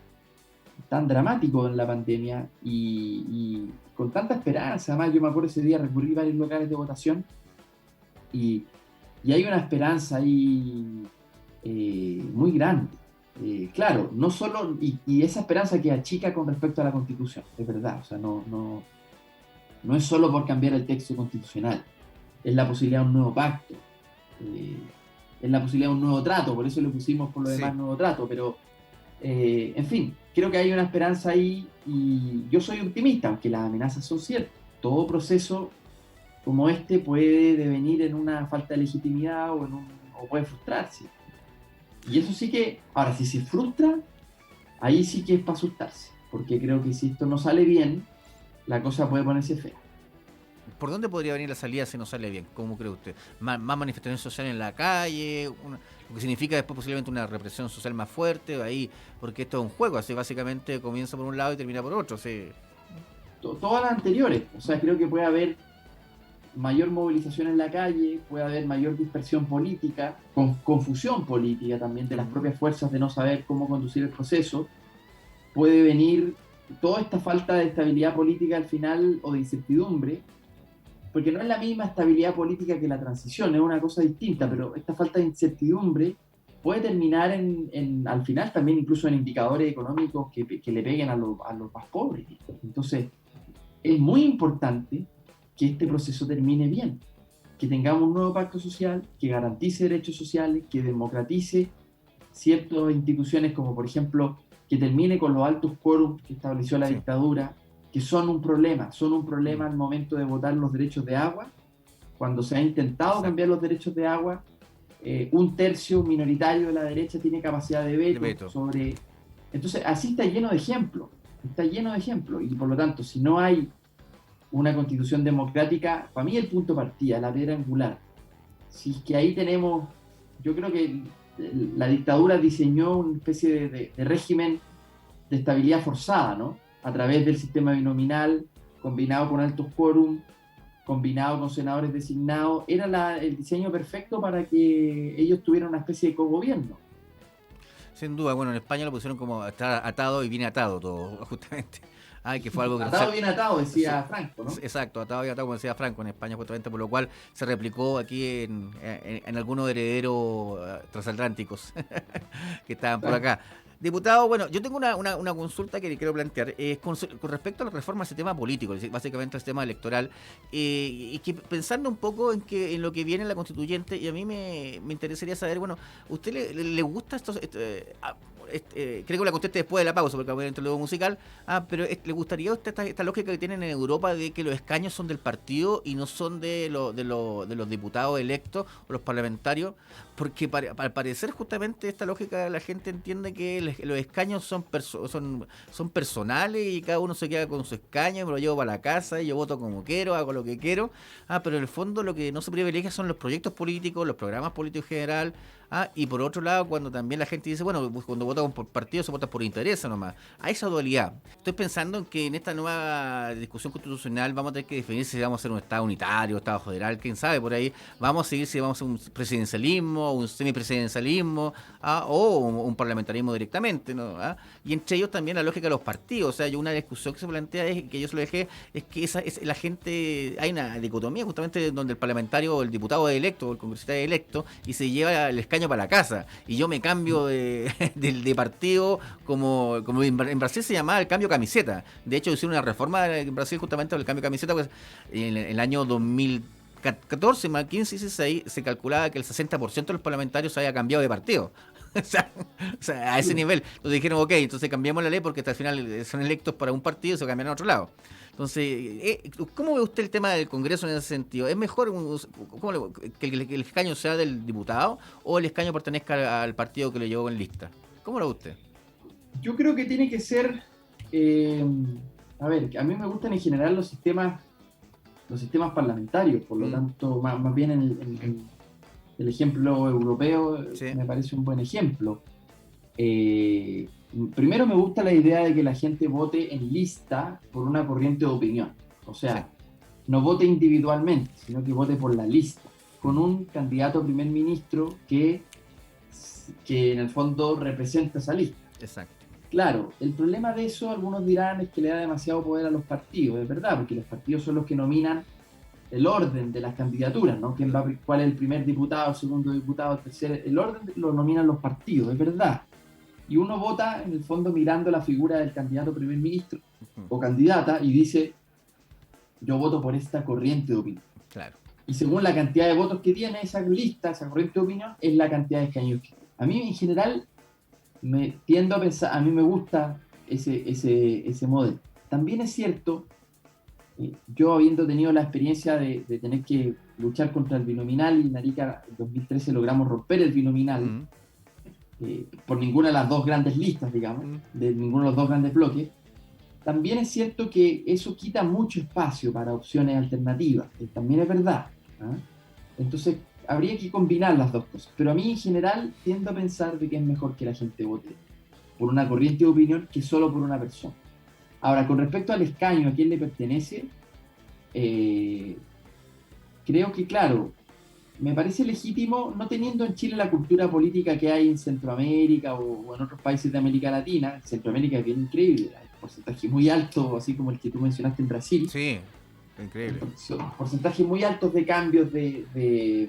tan dramático en la pandemia y con tanta esperanza. Además, yo me acuerdo ese día recurrí a varios locales de votación y hay una esperanza ahí muy grande. Claro, no solo, y esa esperanza que achica con respecto a la Constitución, es verdad. O sea, no es solo por cambiar el texto constitucional, es la posibilidad de un nuevo pacto, es la posibilidad de un nuevo trato, por eso le pusimos por lo demás nuevo trato, pero en fin, creo que hay una esperanza ahí y yo soy optimista, aunque las amenazas son ciertas. Todo proceso como este puede devenir en una falta de legitimidad o puede frustrarse. Y eso sí que, ahora, si se frustra, ahí sí que es para asustarse, porque creo que si esto no sale bien, la cosa puede ponerse fea. ¿Por dónde podría venir la salida si no sale bien? ¿Cómo cree usted? ¿Más manifestación social en la calle? Lo que significa después posiblemente una represión social más fuerte, ahí, porque esto es un juego, así básicamente comienza por un lado y termina por otro. Sí. Todas las anteriores, o sea, creo que puede haber mayor movilización en la calle, puede haber mayor dispersión política, confusión política también de las propias fuerzas de no saber cómo conducir el proceso, puede venir toda esta falta de estabilidad política al final o de incertidumbre, porque no es la misma estabilidad política que la transición, es una cosa distinta, pero esta falta de incertidumbre puede terminar al final también incluso en indicadores económicos que le peguen a los más pobres. Entonces, es muy importante que este proceso termine bien, que tengamos un nuevo pacto social, que garantice derechos sociales, que democratice ciertas instituciones como por ejemplo que termine con los altos quórums que estableció la dictadura, que son un problema al momento de votar los derechos de agua. Cuando se ha intentado cambiar los derechos de agua, un tercio minoritario de la derecha tiene capacidad de veto sobre... Entonces, así está lleno de ejemplos, y por lo tanto, si no hay una constitución democrática, para mí el punto de partida, la piedra angular, si es que ahí tenemos, yo creo que la dictadura diseñó una especie de régimen de estabilidad forzada, ¿no? A través del sistema binominal, combinado con altos quórum, combinado con senadores designados, era el diseño perfecto para que ellos tuvieran una especie de cogobierno. Sin duda, bueno, en España lo pusieron como está atado y viene atado todo, justamente. Que fue algo que atado bien atado, decía Franco, ¿no? Exacto, atado bien atado, como decía Franco en España, justamente, por lo cual se replicó aquí en algunos herederos transatlánticos que estaban por acá. Diputado, bueno, yo tengo una consulta que quiero plantear con respecto a la reforma al sistema político, básicamente al sistema electoral, y que pensando un poco en lo que viene en la constituyente, y a mí me interesaría saber, bueno, ¿usted le gusta estos... creo que la conteste después de la pausa, porque voy a entrar luego musical, pero ¿le gustaría a usted esta lógica que tienen en Europa de que los escaños son del partido y no son de los diputados electos o los parlamentarios? Porque al parecer justamente esta lógica la gente entiende que los escaños son personales y cada uno se queda con su escaño, me lo llevo para la casa y yo voto como quiero, hago lo que quiero, pero en el fondo lo que no se privilegia son los proyectos políticos, los programas políticos en general. Y por otro lado, cuando también la gente dice, bueno, cuando votan por partido se vota por interés nomás. Hay esa dualidad. Estoy pensando en que en esta nueva discusión constitucional vamos a tener que definir si vamos a ser un Estado unitario, Estado federal, quién sabe por ahí. Vamos a seguir si vamos a un presidencialismo, un semipresidencialismo, o un parlamentarismo directamente, ¿no? Y entre ellos también la lógica de los partidos. O sea, hay una discusión que se plantea, que yo se lo dejé, es que la gente, hay una dicotomía justamente donde el parlamentario o el diputado es electo o el congresista es electo y se lleva el escaño para la casa y yo me cambio de partido como en Brasil se llamaba el cambio camiseta. De hecho hicieron una reforma en Brasil justamente por el cambio camiseta, pues en el año 2014, más 15 y 16 se calculaba que el 60% de los parlamentarios había cambiado de partido. O sea, a ese nivel. Entonces dijeron, ok, entonces cambiamos la ley porque hasta al final son electos para un partido y se cambian a otro lado. Entonces, ¿cómo ve usted el tema del Congreso en ese sentido? ¿Es mejor que el escaño sea del diputado o el escaño pertenezca al partido que lo llevó en lista? ¿Cómo lo ve usted? Yo creo que tiene que ser... a mí me gustan en general los sistemas parlamentarios, por lo tanto, más bien el ejemplo europeo me parece un buen ejemplo. Primero me gusta la idea de que la gente vote en lista por una corriente de opinión. O sea, no vote individualmente, sino que vote por la lista, con un candidato a primer ministro que en el fondo representa esa lista. Exacto. Claro, el problema de eso, algunos dirán, es que le da demasiado poder a los partidos. Es verdad, porque los partidos son los que nominan el orden de las candidaturas, ¿no? ¿Cuál es el primer diputado, segundo diputado, tercer? El orden lo nominan los partidos, es verdad. Y uno vota, en el fondo, mirando la figura del candidato a primer ministro o candidata y dice, yo voto por esta corriente de opinión. Claro. y según la cantidad de votos que tiene esa lista, esa corriente de opinión, es la cantidad de escaños que tiene. A mí en general me tiendo a pensar, a mí me gusta ese modelo. También es cierto, yo habiendo tenido la experiencia de tener que luchar contra el binominal, y en Arica en 2013 logramos romper el binominal, por ninguna de las dos grandes listas, digamos, de ninguno de los dos grandes bloques, también es cierto que eso quita mucho espacio para opciones alternativas, que también es verdad. Entonces, habría que combinar las dos cosas. Pero a mí, en general, tiendo a pensar de que es mejor que la gente vote por una corriente de opinión que solo por una persona. Ahora, con respecto al escaño, a quién le pertenece, creo que, claro, me parece legítimo, no teniendo en Chile la cultura política que hay en Centroamérica o en otros países de América Latina. Centroamérica es bien increíble, hay un porcentaje muy alto, así como el que tú mencionaste en Brasil. Sí, increíble. Son porcentajes muy altos de cambios de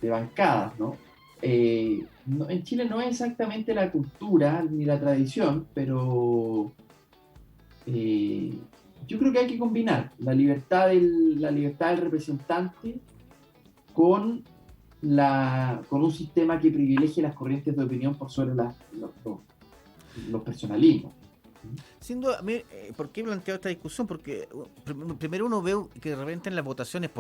bancadas, ¿no? En Chile no es exactamente la cultura ni la tradición, pero yo creo que hay que combinar la libertad del representante con un sistema que privilegie las corrientes de opinión por sobre los personalismos. Sin duda, ¿por qué he planteado esta discusión? Porque primero uno ve que de repente en las votaciones,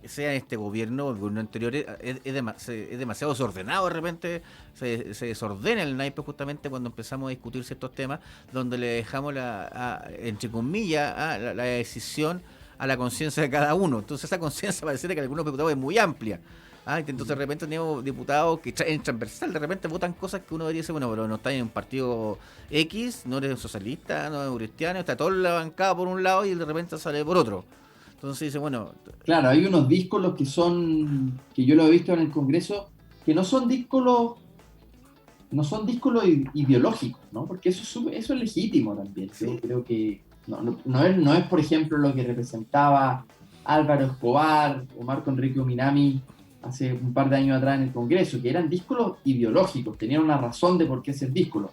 sea este gobierno o el gobierno anterior, es demasiado desordenado. De repente se desordena el naipe justamente cuando empezamos a discutir ciertos temas, donde le dejamos, entre comillas, la decisión a la conciencia de cada uno. Entonces esa conciencia pareciera que algunos diputados es muy amplia. Entonces de repente tenemos diputados que en transversal de repente votan cosas que uno debería decir, bueno, pero no está en un partido X, no eres socialista, no eres cristiano, está toda la bancada por un lado y de repente sale por otro. Entonces dice, bueno... Claro, hay unos díscolos que yo lo he visto en el Congreso, que no son díscolos ideológicos, ¿no? Porque eso es legítimo también. ¿Sí? Yo creo que no es, por ejemplo, lo que representaba Álvaro Escobar o Marco Enrique Minami hace un par de años atrás en el Congreso, que eran díscolos ideológicos, tenían una razón de por qué ser díscolos.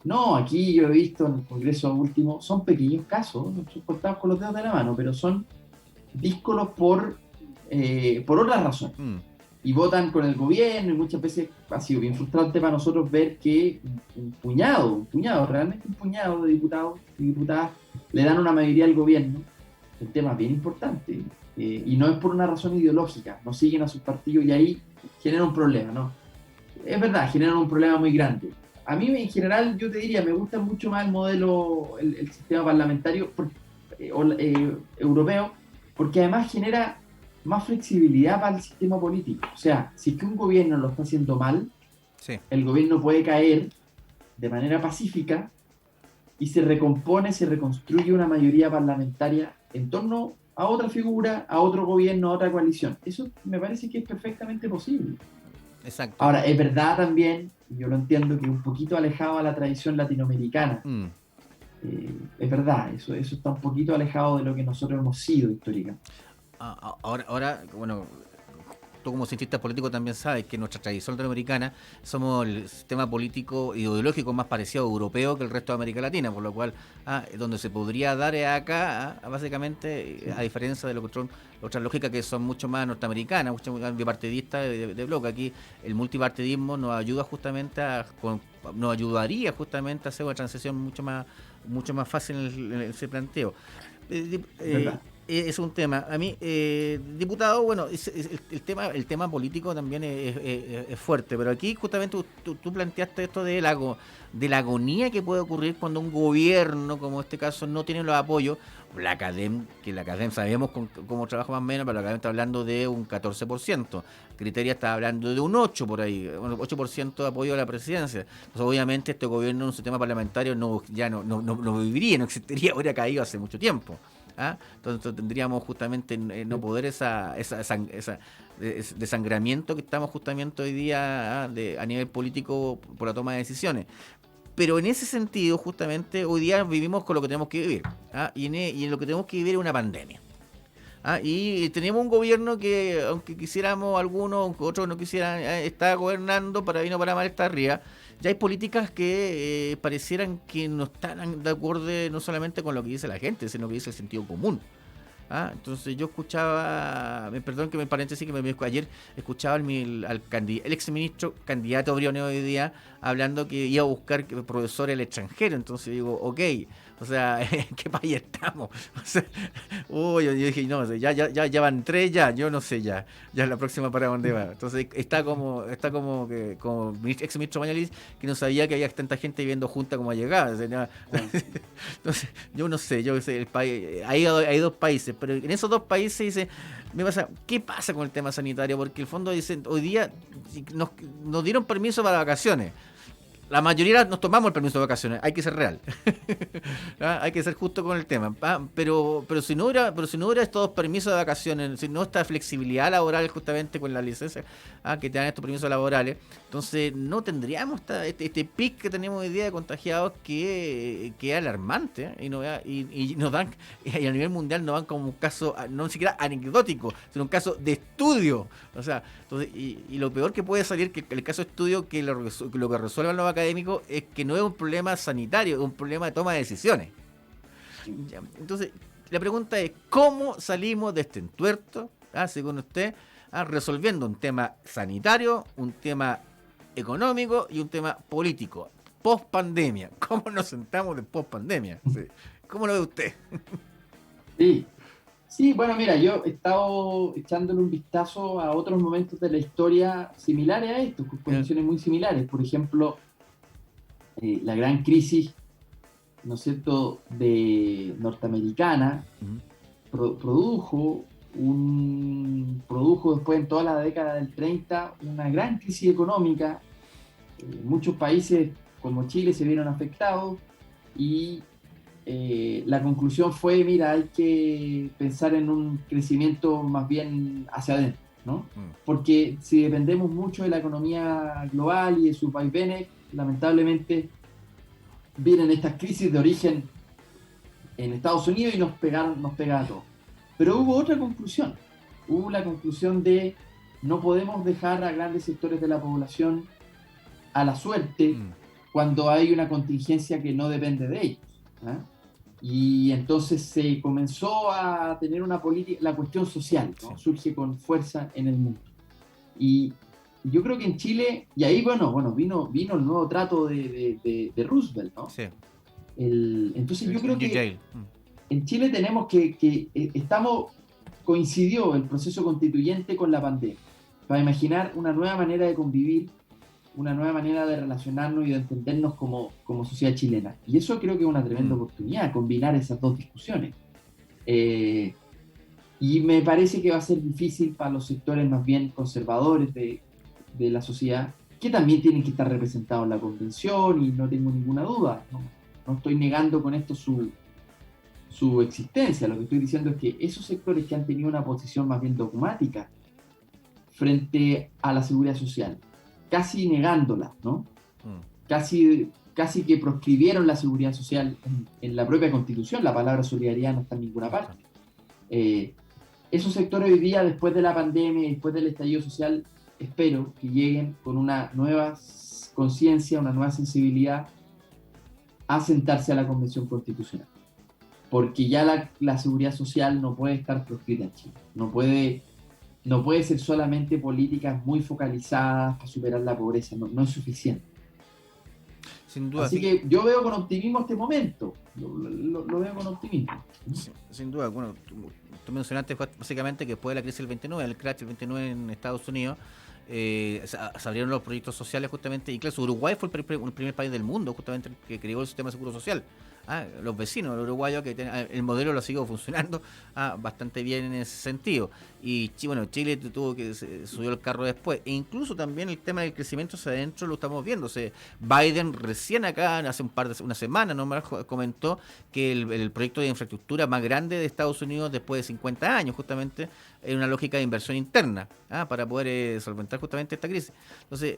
No, aquí yo he visto en el Congreso último, son pequeños casos, son contados con los dedos de la mano, pero son díscolos por otras razones. Y votan con el gobierno, y muchas veces ha sido bien frustrante para nosotros ver que realmente un puñado de diputados y diputadas le dan una mayoría al gobierno en temas bien importantes. Y no es por una razón ideológica, no siguen a sus partidos y ahí genera un problema, ¿no? Es verdad, generan un problema muy grande. A mí en general, yo te diría, me gusta mucho más el modelo, el sistema parlamentario europeo, porque además genera más flexibilidad para el sistema político. O sea, si es que un gobierno lo está haciendo mal, sí, el gobierno puede caer de manera pacífica y se reconstruye una mayoría parlamentaria en torno a otra figura, a otro gobierno, a otra coalición. Eso me parece que es perfectamente posible. Exacto. Ahora, es verdad también, yo lo entiendo, que es un poquito alejado a la tradición latinoamericana. Es verdad, eso está un poquito alejado de lo que nosotros hemos sido históricamente. Ahora, bueno, tú como cientista político también sabes que nuestra tradición latinoamericana somos el sistema político ideológico más parecido a europeo que el resto de América Latina, por lo cual donde se podría dar es acá, básicamente, a diferencia de lo que son otras lógicas que son mucho más norteamericanas, mucho más bipartidistas de bloque. Aquí el multipartidismo nos ayuda justamente nos ayudaría justamente a hacer una transición mucho más fácil en ese planteo. Es un tema. A mí, diputado, bueno, el tema político también es fuerte, pero aquí justamente tú planteaste esto de la agonía que puede ocurrir cuando un gobierno, como este caso, no tiene los apoyos. La CADEM sabemos cómo trabaja más o menos, pero la CADEM está hablando de un 14%. Criteria está hablando de un 8% por ahí, un 8% de apoyo a la presidencia. Entonces, obviamente, este gobierno en un sistema parlamentario ya no viviría, no existiría, habría caído hace mucho tiempo. Entonces tendríamos justamente no poder ese desangramiento que estamos justamente hoy día a nivel político por la toma de decisiones. Pero en ese sentido, justamente, hoy día vivimos con lo que tenemos que vivir. Y en lo que tenemos que vivir es una pandemia. Y tenemos un gobierno que, aunque quisiéramos algunos, aunque otros no quisieran, está gobernando para bien o para mal, está arriba. Ya hay políticas que parecieran que no están de acuerdo no solamente con lo que dice la gente, sino que dice el sentido común. Entonces yo escuchaba, perdón que me paréntesis que ayer escuchaba el exministro candidato Briones hoy día hablando que iba a buscar profesores al extranjero. Entonces digo, ok, o sea, ¿en qué país estamos? O sea, yo dije, no, ya van 3 ya, yo no sé ya la próxima para dónde va. Entonces está como ex ministro Mañalich, que no sabía que había tanta gente viviendo junta como ha llegado. O sea, entonces, yo no sé, el país, hay 2 países, pero en esos 2 países dice, ¿qué pasa con el tema sanitario? Porque el fondo dicen, hoy día nos dieron permiso para vacaciones. La mayoría nos tomamos el permiso de vacaciones, hay que ser real. Hay que ser justo con el tema. Pero si no hubiera estos permisos de vacaciones, si no esta flexibilidad laboral justamente con la licencia que te dan estos permisos laborales, entonces no tendríamos este pic que tenemos hoy día de contagiados que es alarmante. Y nos dan, y a nivel mundial nos dan como un caso, no siquiera anecdótico, sino un caso de estudio. O sea, entonces, y lo peor que puede salir que el caso de estudio que lo que resuelvan los académicos es que no es un problema sanitario, es un problema de toma de decisiones. Entonces, la pregunta es, ¿cómo salimos de este entuerto, según usted, resolviendo un tema sanitario, un tema económico y un tema político, post pandemia? ¿Cómo nos sentamos de post pandemia? Sí. ¿Cómo lo ve usted? Sí, bueno, mira, yo he estado echándole un vistazo a otros momentos de la historia similares a estos, con condiciones muy similares. Por ejemplo, la gran crisis, ¿no es cierto?, de norteamericana, produjo después en toda la década del 30 una gran crisis económica. Muchos países como Chile se vieron afectados y la conclusión fue, mira, hay que pensar en un crecimiento más bien hacia adentro, ¿no? Porque si dependemos mucho de la economía global y de sus vaivenes, lamentablemente vienen estas crisis de origen en Estados Unidos y nos pega a todos. Pero hubo otra conclusión. Hubo la conclusión de no podemos dejar a grandes sectores de la población a la suerte cuando hay una contingencia que no depende de ellos. Y entonces se comenzó a tener una política, la cuestión social, ¿no? Surge con fuerza en el mundo. Y yo creo que en Chile, y ahí vino el nuevo trato de Roosevelt, ¿no? Sí. Entonces yo creo que en Chile tenemos coincidió el proceso constituyente con la pandemia, para imaginar una nueva manera de convivir, una nueva manera de relacionarnos y de entendernos como sociedad chilena. Y eso creo que es una tremenda oportunidad, combinar esas 2 discusiones. Y me parece que va a ser difícil para los sectores más bien conservadores de la sociedad, que también tienen que estar representados en la convención, y no tengo ninguna duda. No estoy negando con esto su existencia. Lo que estoy diciendo es que esos sectores que han tenido una posición más bien dogmática frente a la seguridad social, casi negándola, ¿no? Casi que proscribieron la seguridad social en la propia Constitución. La palabra solidaridad no está en ninguna parte. Esos sectores hoy día, después de la pandemia y después del estallido social, espero que lleguen con una nueva conciencia, una nueva sensibilidad a sentarse a la Convención Constitucional. Porque ya la seguridad social no puede estar proscrita en Chile. No puede ser solamente políticas muy focalizadas para superar la pobreza. No es suficiente. Sin duda. Así que yo veo con optimismo este momento. Lo veo con optimismo. Sin duda. Bueno, tú mencionaste básicamente que después de la crisis del 29, el crash del 29 en Estados Unidos, se abrieron los proyectos sociales justamente, y claro, Uruguay fue el primer país del mundo justamente que creó el sistema de seguro social. Los vecinos, los uruguayos, el modelo lo ha seguido funcionando bastante bien en ese sentido. Y Chile tuvo que subió el carro después. E incluso también el tema del crecimiento hacia adentro lo estamos viendo. Biden recién acá, hace una semana nomás, comentó que el proyecto de infraestructura más grande de Estados Unidos después de 50 años, justamente, es una lógica de inversión interna para poder solventar justamente esta crisis. Entonces,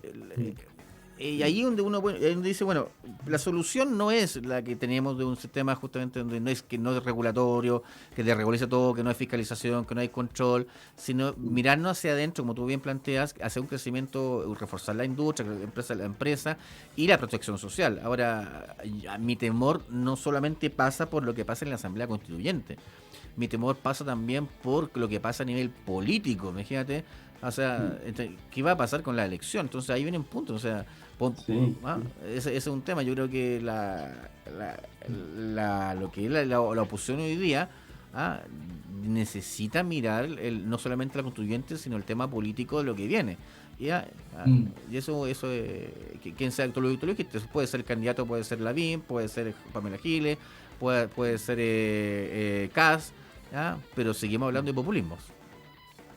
y ahí donde donde dice, bueno, la solución no es la que tenemos de un sistema justamente donde no es regulatorio, que desreguliza todo, que no hay fiscalización, que no hay control, sino mirarnos hacia adentro, como tú bien planteas, hacia un crecimiento, reforzar la industria, la empresa y la protección social. Ahora, mi temor no solamente pasa por lo que pasa en la Asamblea Constituyente, mi temor pasa también por lo que pasa a nivel político, imagínate. O sea, ¿qué va a pasar con la elección? Entonces ahí viene un punto, o sea, ese es un tema. Yo creo que lo que es la oposición hoy día necesita mirar no solamente la constituyente, sino el tema político de lo que viene. Y eso quien sea tú lo dijiste, puede ser el candidato, puede ser Lavín, puede ser Pamela Giles, puede ser Kast, pero seguimos hablando de populismos.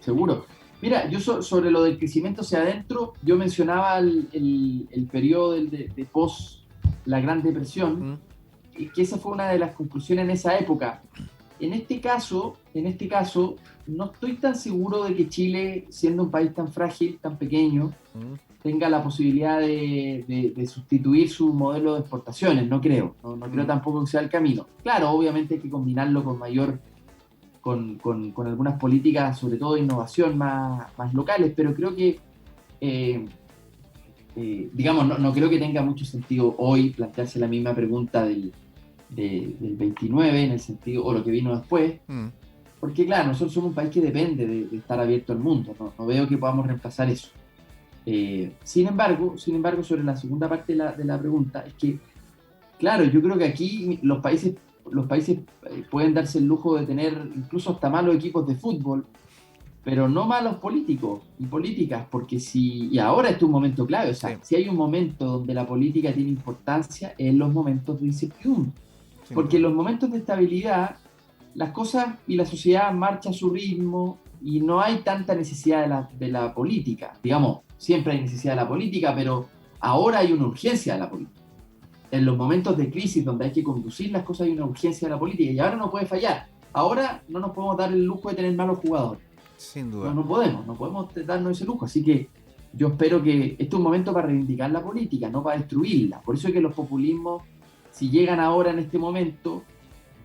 Seguro. Mira, yo sobre lo del crecimiento hacia adentro, yo mencionaba el periodo de post la Gran Depresión, que esa fue una de las conclusiones en esa época. En este caso, no estoy tan seguro de que Chile, siendo un país tan frágil, tan pequeño, tenga la posibilidad de sustituir su modelo de exportaciones. No creo. No creo tampoco que sea el camino. Claro, obviamente hay que combinarlo con algunas políticas, sobre todo de innovación más locales, pero creo que, digamos, no creo que tenga mucho sentido hoy plantearse la misma pregunta del 29, en el sentido, o lo que vino después, porque claro, nosotros somos un país que depende de estar abierto al mundo, no veo que podamos reemplazar eso. Sin embargo, sobre la segunda parte de la pregunta, es que, claro, yo creo que aquí los países pueden darse el lujo de tener incluso hasta malos equipos de fútbol, pero no malos políticos y políticas, porque y ahora es un momento clave, o sea, si hay un momento donde la política tiene importancia, es en los momentos de incertidumbre, porque en los momentos de estabilidad las cosas y la sociedad marcha a su ritmo y no hay tanta necesidad de la política, digamos, siempre hay necesidad de la política, pero ahora hay una urgencia de la política. En los momentos de crisis donde hay que conducir las cosas hay una urgencia de la política y ahora no puede fallar. Ahora no nos podemos dar el lujo de tener malos jugadores. Sin duda. No podemos darnos ese lujo. Así que yo espero que este es un momento para reivindicar la política, no para destruirla. Por eso es que los populismos, si llegan ahora en este momento,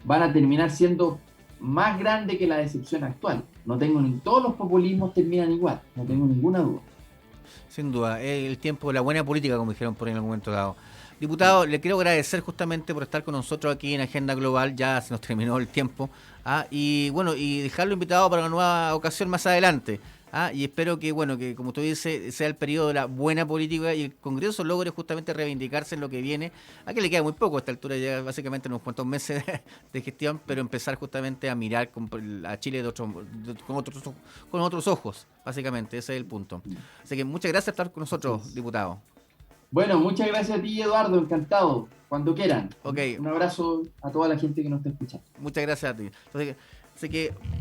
van a terminar siendo más grandes que la decepción actual. Todos los populismos terminan igual, no tengo ninguna duda. Sin duda, el tiempo de la buena política, como dijeron por ahí en algún momento dado. Diputado, le quiero agradecer justamente por estar con nosotros aquí en Agenda Global, ya se nos terminó el tiempo, y bueno, y dejarlo invitado para una nueva ocasión más adelante, y espero que, bueno, que como tú dices, sea el periodo de la buena política y el Congreso logre justamente reivindicarse en lo que viene. A que le queda muy poco a esta altura, ya básicamente unos cuantos meses de gestión, pero empezar justamente a mirar a Chile con otros ojos, básicamente, ese es el punto. Así que muchas gracias por estar con nosotros, diputado. Bueno, muchas gracias a ti, Eduardo, encantado, cuando quieran. Okay. Un abrazo a toda la gente que nos está escuchando. Muchas gracias a ti.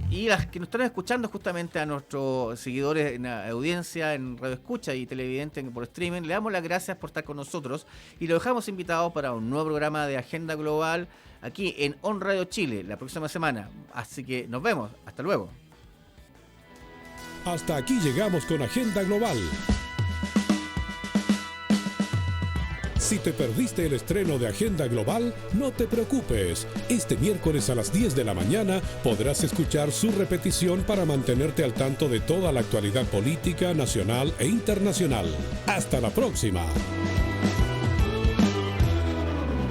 Y las que nos están escuchando, justamente a nuestros seguidores en la audiencia, en Radio Escucha y televidentes por streaming, le damos las gracias por estar con nosotros y lo dejamos invitado para un nuevo programa de Agenda Global aquí en On Radio Chile la próxima semana. Así que nos vemos. Hasta luego. Hasta aquí llegamos con Agenda Global. Si te perdiste el estreno de Agenda Global, no te preocupes. Este miércoles a las 10 de la mañana podrás escuchar su repetición para mantenerte al tanto de toda la actualidad política, nacional e internacional. ¡Hasta la próxima!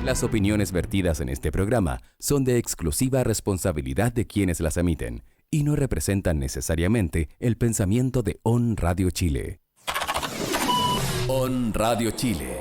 Las opiniones vertidas en este programa son de exclusiva responsabilidad de quienes las emiten y no representan necesariamente el pensamiento de On Radio Chile. On Radio Chile.